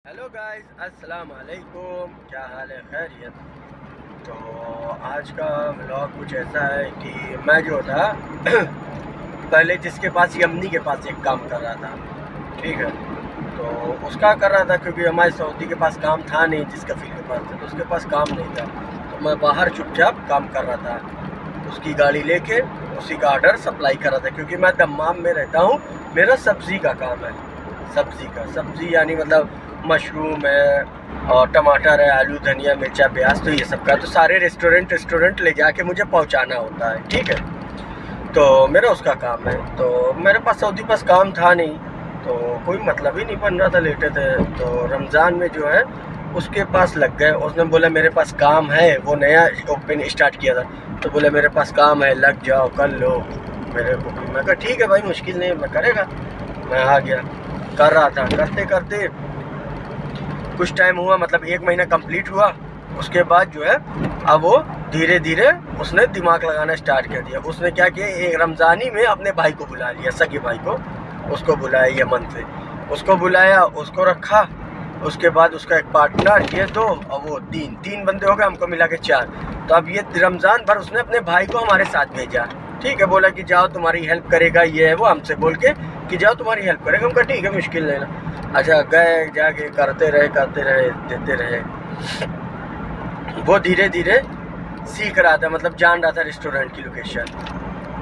Hello guys, अस्सलाम वालेकुम। क्या हाल है? खैरियत? तो आज का व्लॉग कुछ ऐसा है कि मैं जो था पहले जिसके पास यमनी के पास एक काम कर रहा था, ठीक है। तो उसका कर रहा था क्योंकि हमारे सऊदी के पास काम था नहीं, जिस कफील के पास था तो उसके पास काम नहीं था। तो मैं बाहर चुपचाप काम कर रहा था, उसकी गाड़ी लेके उसी का ऑर्डर सप्लाई कर रहा था, क्योंकि मैं दम्माम में रहता हूँ। मेरा सब्ज़ी का काम है, सब्ज़ी यानी मतलब मशरूम है और टमाटर है, आलू, धनिया, मिर्चा, प्याज, तो ये सब का तो सारे रेस्टोरेंट ले जाके मुझे पहुंचाना होता है, ठीक है। तो मेरा उसका काम है। तो मेरे पास सऊदी पास काम था नहीं, तो कोई मतलब ही नहीं बन रहा था, लेटे थे। तो रमज़ान में जो है उसके पास लग गए। उसने बोला मेरे पास काम है, वो नया ओपन स्टार्ट किया था, तो बोला मेरे पास काम है, लग जाओ, कर लो मेरे को। मैं कहा ठीक है भाई, मुश्किल नहीं, मैं करेगा। मैं आ गया, कर रहा था, करते करते कुछ टाइम हुआ, मतलब 1 महीना कंप्लीट हुआ। उसके बाद जो है अब वो धीरे धीरे उसने दिमाग लगाना स्टार्ट कर दिया। उसने क्या किया, एक रमज़ानी में अपने भाई को बुला लिया, सगे भाई को, उसको बुलाया यमन से, उसको बुलाया, उसको रखा। उसके बाद उसका एक पार्टनर, ये 2 और वो 3 बंदे हो गए, हमको मिला के 4। तो अब ये रमज़ान भर उसने अपने भाई को हमारे साथ भेजा, ठीक है। बोला कि जाओ तुम्हारी हेल्प करेगा, ये है वो, हमसे बोल के कि जाओ तुम्हारी हेल्प करेगा। हम कहा ठीक है, मुश्किल नहीं ना। अच्छा, गए, जाके करते रहे, देते रहे। वो धीरे धीरे सीख रहा था, मतलब जान रहा था रेस्टोरेंट की लोकेशन।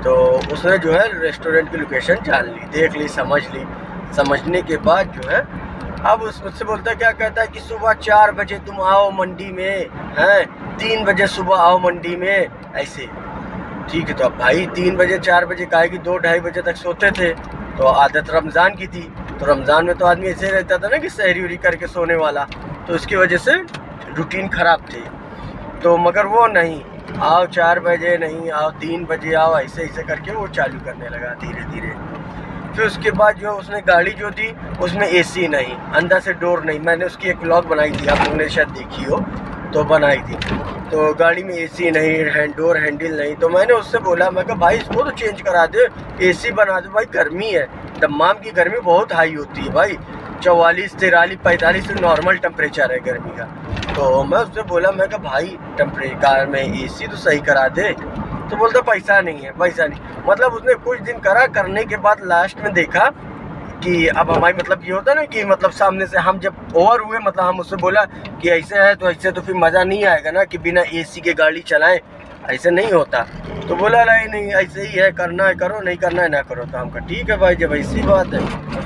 तो उसने जो है रेस्टोरेंट की लोकेशन जान ली, देख ली, समझ ली। समझने के बाद जो है अब उस मुझसे बोलता, क्या कहता है कि सुबह 4 बजे तुम आओ मंडी में, हैं 3 बजे सुबह आओ मंडी में, ऐसे। ठीक है, तो अब भाई 3 बजे 4 बजे काहे कि 2-2:30 बजे तक सोते थे। तो आदत रमज़ान की थी, तो रमज़ान में तो आदमी ऐसे रहता था ना कि सहरी उरी करके सोने वाला, तो इसकी वजह से रूटीन ख़राब थी। तो मगर वो नहीं, आओ 4 बजे नहीं, आओ 3 बजे आओ, ऐसे ऐसे करके वो चालू करने लगा धीरे धीरे। फिर उसके बाद जो उसने गाड़ी जो दी उसमें एसी नहीं, अंदर से डोर नहीं। मैंने उसकी एक व्लॉग बनाई थी, आप लोगों ने शायद देखी हो, तो बनाई थी। तो गाड़ी में एसी नहीं, डोर हैंडल नहीं। तो मैंने उससे बोला, मैं कहा भाई इसको तो चेंज करा दे, एसी बना दो भाई, गर्मी है, दम्माम की गर्मी बहुत हाई होती है भाई, 44, 43, 45 नॉर्मल टेम्परेचर है गर्मी का। तो मैं उससे बोला, मैं कहा भाई टेम्परेचर में एसी तो सही करा दे। तो बोलता पैसा नहीं है, पैसा नहीं। मतलब उसने कुछ दिन करा, करने के बाद लास्ट में देखा कि अब हमारी मतलब ये होता है ना कि मतलब सामने से हम जब ओवर हुए, मतलब हम उससे बोला कि ऐसे है तो ऐसे, तो फिर मज़ा नहीं आएगा ना कि बिना एसी के गाड़ी चलाएं, ऐसे नहीं होता। तो बोला नहीं ऐसे ही है, करना है करो, नहीं करना है ना करो। तो हम कहा ठीक है भाई, जब ऐसी बात है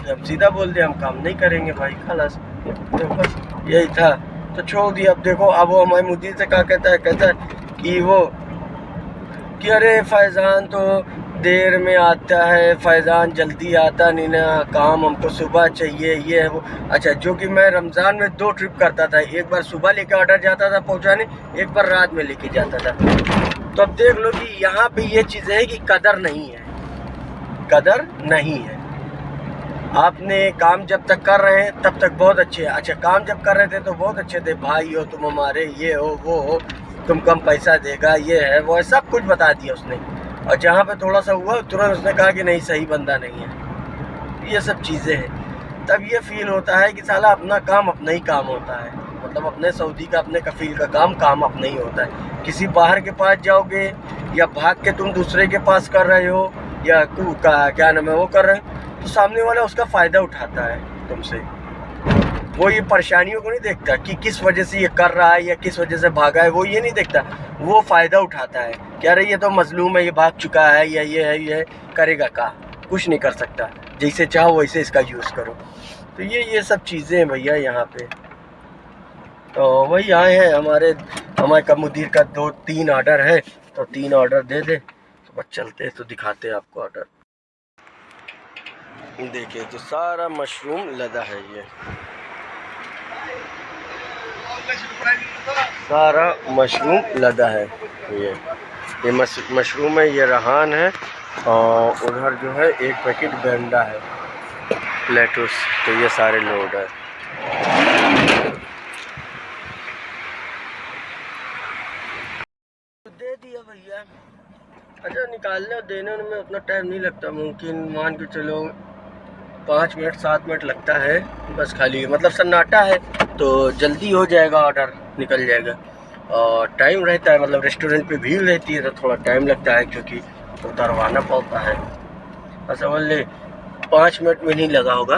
तो हम सीधा बोल दे हम काम नहीं करेंगे भाई, खलास। तो बस यही था, तो छोड़ दिया। अब देखो, अब वो हमारे मुदीर से क्या कहता है कि वो कि अरे फैज़ान तो देर में आता है, फैज़ान जल्दी आता नहीं ना, काम हमको सुबह चाहिए, ये है वो। अच्छा, जो कि मैं रमज़ान में 2 ट्रिप करता था, एक बार सुबह लेके ऑर्डर जाता था पहुंचाने, एक बार रात में लेके जाता था। तो अब देख लो कि यहाँ पे ये चीज़ें हैं कि कदर नहीं है, कदर नहीं है। आपने काम जब तक कर रहे हैं तब तक बहुत अच्छे हैं। अच्छा, काम जब कर रहे थे तो बहुत अच्छे थे, भाई हो तुम हमारे, ये हो वो हो, तुम कम पैसा देगा, ये है वो है, सब कुछ बता दिया उसने। और जहाँ पे थोड़ा सा हुआ तुरंत उसने कहा कि नहीं, सही बंदा नहीं है। ये सब चीज़ें हैं। तब ये फील होता है कि साला अपना काम अपना ही काम होता है, मतलब अपने सऊदी का, अपने कफील का काम अपना ही होता है। किसी बाहर के पास जाओगे या भाग के तुम दूसरे के पास कर रहे हो, या क्या नाम है वो कर रहे हो, तो सामने वाला उसका फ़ायदा उठाता है तुमसे। वो ये परेशानियों को नहीं देखता कि किस वजह से ये कर रहा है या किस वजह से भागा है, वो ये नहीं देखता। वो फ़ायदा उठाता है कि अरे ये तो मजलूम है, ये भाग चुका है, या ये है, ये करेगा का कुछ नहीं कर सकता, जैसे चाहो वैसे इसका यूज़ करो। तो ये सब चीज़ें हैं भैया यहाँ पे। तो वही आए हैं, हमारे का मुदीर का 2-3 ऑर्डर है, तो 3 ऑर्डर दे दे, तो बस चलते तो दिखाते हैं आपको ऑर्डर। देखिए, तो सारा मशरूम लदा है, ये सारा मशरूम लदा है। ये मशरूम है, ये रहान है, और उधर जो है एक पैकेट बेंडा है, लेटुस। तो ये सारे लोड है। दे दिया भैया। अच्छा, निकालने और देने में उतना टाइम नहीं लगता, मुमकिन मान के चलो 5 मिनट 7 मिनट लगता है बस, खाली मतलब सन्नाटा है तो जल्दी हो जाएगा, ऑर्डर निकल जाएगा। और टाइम रहता है, मतलब रेस्टोरेंट पे भीड़ रहती है तो थोड़ा टाइम लगता है क्योंकि उतरवाना पड़ता है। और समझ ले 5 मिनट में नहीं लगा होगा,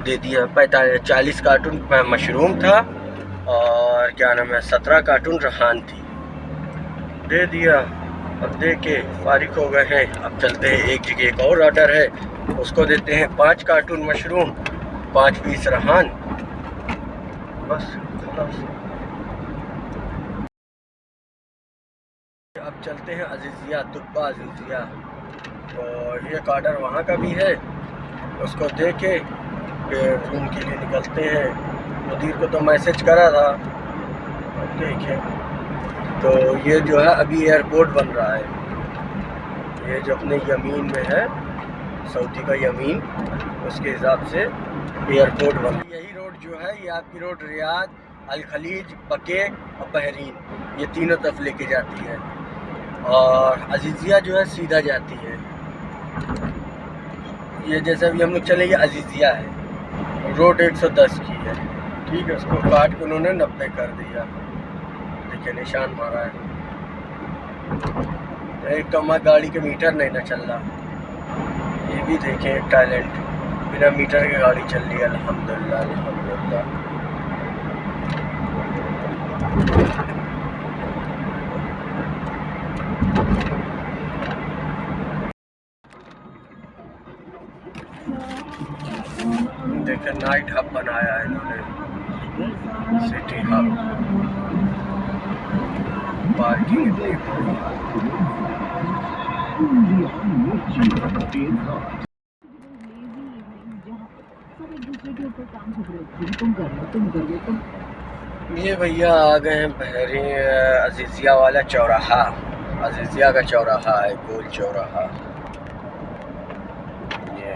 दे दिया। 40 कार्टून मशरूम था और क्या नाम है 17 कार्टून रहान थी, दे दिया। अब दे के फारिग हो गए हैं। अब चलते हैं, एक जगह एक और ऑर्डर है, उसको देते हैं 5 कार्टून मशरूम, 5 पीस रहान, बस खलास। अब चलते हैं अजीज़िया, तुब्बा अजीज़िया। तो एक ऑर्डर वहाँ का भी है, उसको दे के फिर रूम के लिए निकलते हैं। मुदीर को तो मैसेज करा था, देखें। तो ये जो है अभी एयरपोर्ट बन रहा है, ये जो अपने यमीन में है, सऊदी का यमीन, उसके हिसाब से एयरपोर्ट बन। यही रोड जो है ये आपकी रोड रियाद, अल खलीज, बकेक और बहरीन, ये तीनों तरफ लेके जाती है। और अजीज़िया जो है सीधा जाती है। ये जैसे अभी हम लोग चलेंगे, अजीज़िया है, रोड 110 की है, ठीक है। उसको काट के उन्होंने 90 कर दिया, देखिए निशान मारा है। एक तो हमारी गाड़ी के मीटर नहीं ना चल रहा, ये भी देखें टैलेंट, बिना मीटर की गाड़ी चल रही है, अल्हम्दुलिल्लाह अल्हम्दुलिल्लाह। देखें नाइट हब बनाया है इन्होंने, सिटी हब, पार्किंग इतनी बड़ी। ये भैया आ गए हैं बहरीन अजीज़िया वाला चौराहा, अजीज़िया का चौराहा है, गोल चौराहा। ये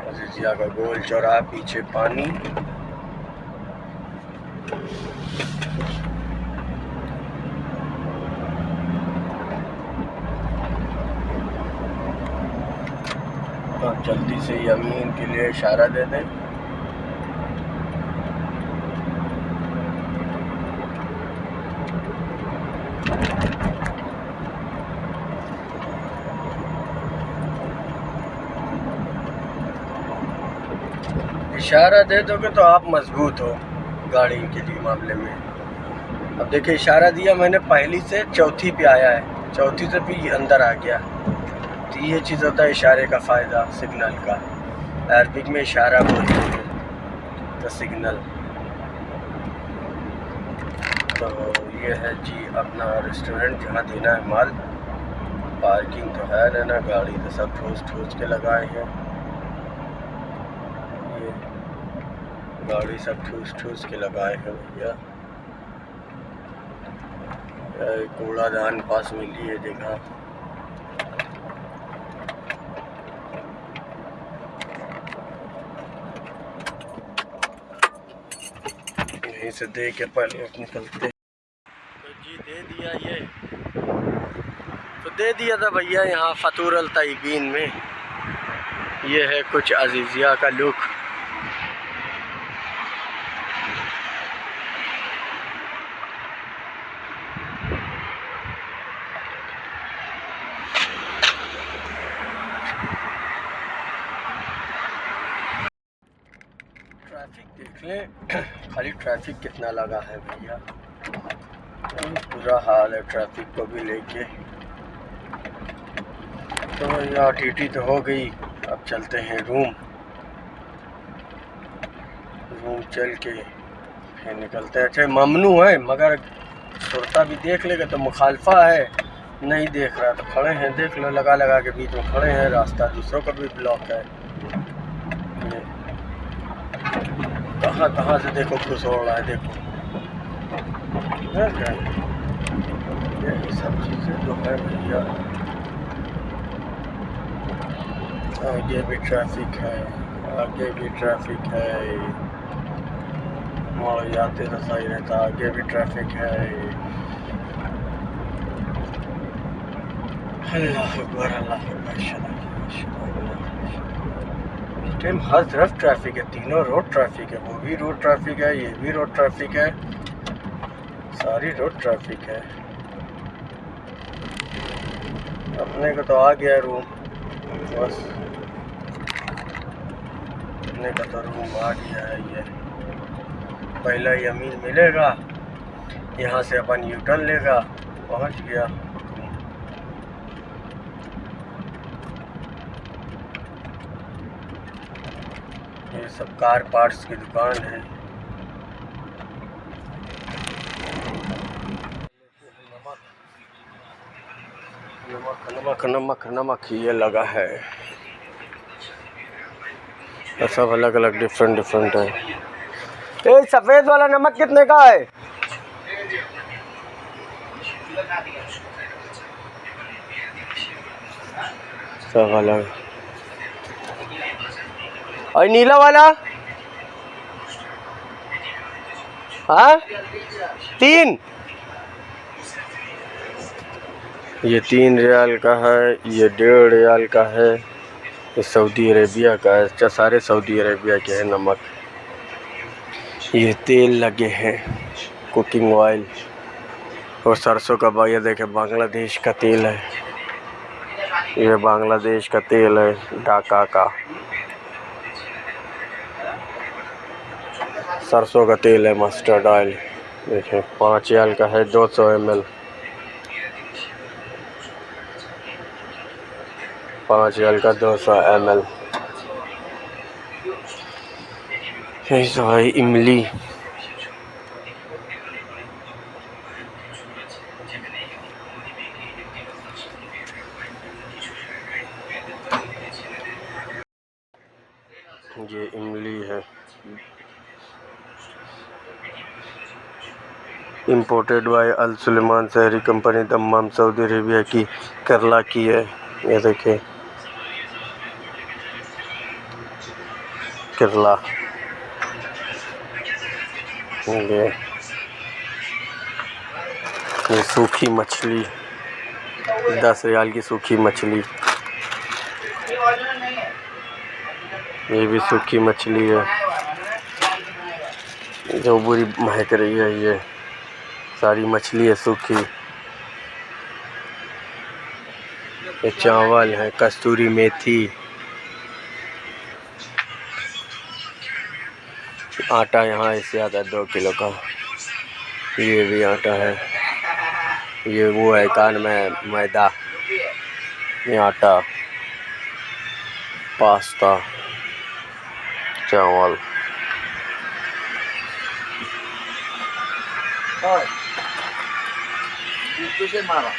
अजीज़िया का गोल चौराहा, पीछे पानी। तो जल्दी से यमीन के लिए इशारा दे दें। इशारा दे दोगे तो आप मजबूत हो गाड़ी के लिए मामले में। अब देखिए इशारा दिया मैंने, पहली से चौथी पे आया है, चौथी से भी अंदर आ गया। तो ये चीज़ होता है इशारे का फ़ायदा, सिग्नल का। अरबिक में इशारा बोलते हैं तो सिग्नल। तो ये है जी अपना रेस्टोरेंट, जहाँ देना है माल। पार्किंग तो है ना, गाड़ी तो सब ठोस ठोस के लगाए हैं, ये गाड़ी सब ठूस ठूस के लगाए हैं भैया। कूड़ादान पास में लिए जगह, यहीं से दे के पहले निकलते। तो जी दे दिया, ये तो दे दिया था भैया यहाँ फतूर अल तैयबीन में। ये है कुछ अजीज़िया का लुक। ट्रैफिक देख लें, खाली ट्रैफिक कितना लगा है भैया, बुरा हाल है ट्रैफिक को भी लेके। तो भैया ड्यूटी तो हो गई, अब चलते हैं रूम चल के फिर निकलते हैं। अच्छा ममनू है, मगर सुरता भी देख लेगा तो मुखालफा है, नहीं देख रहा तो खड़े हैं, देख लो लगा लगा के बीच में खड़े हैं, रास्ता दूसरों का भी ब्लॉक है। कहाँ कहाँ से देखो खुश हो रहा है, देखो यही सब चीज़ें तो है भैया। आगे भी ट्रैफिक है, आगे भी ट्रैफिक है, मोड़ जाते तो सही रहता, आगे भी ट्रैफिक है। अल्लाह अकबर, अल्लाह अकबर। टाइम हर तरफ ट्रैफिक है, तीनों रोड ट्रैफिक है, वो भी रोड ट्रैफिक है, ये भी रोड ट्रैफिक है, सारी रोड ट्रैफिक है। अपने को तो आ गया रूम, बस अपने का तो रूम आ गया है। ये पहला यमीन मिलेगा, यहाँ से अपन यू टर्न लेगा, पहुँच गया। ये सब कार पार्ट्स की दुकान है। नमक नमक नमक नमक ये लगा है, सब अलग अलग डिफरेंट है। ये सफ़ेद वाला नमक कितने का है? सब अलग। और नीला वाला? हाँ 3। ये 3 रियाल का है, ये 1.5 रियाल का है, ये सऊदी अरेबिया का है। अच्छा सारे सऊदी अरेबिया के हैं नमक। ये तेल लगे हैं, कुकिंग ऑयल और सरसों का भाई, ये देखे बांग्लादेश का तेल है, ये बांग्लादेश का तेल है, ढाका का सरसों का तेल है, मस्टर्ड ऑयल। देखिए 5 रियाल का है, 200 ml, 5 रियाल का 200 ml। भाई इमली, ये इमली है, इम्पोर्टेड बाय अल सुलेमान शहरी कंपनी दम्माम सऊदी अरेबिया की केरला की है। ये देखिए केरला। ये सूखी मछली, 10 रियाल की सूखी मछली, ये भी सूखी मछली है जो बुरी महक रही है। ये सारी मछली है सूखी। ये चावल है, कस्तूरी मेथी, आटा यहाँ इससे आता है 2 किलो का, ये भी आटा है। ये वो है कान में मैदा, ये आटा, पास्ता, चावल। मारा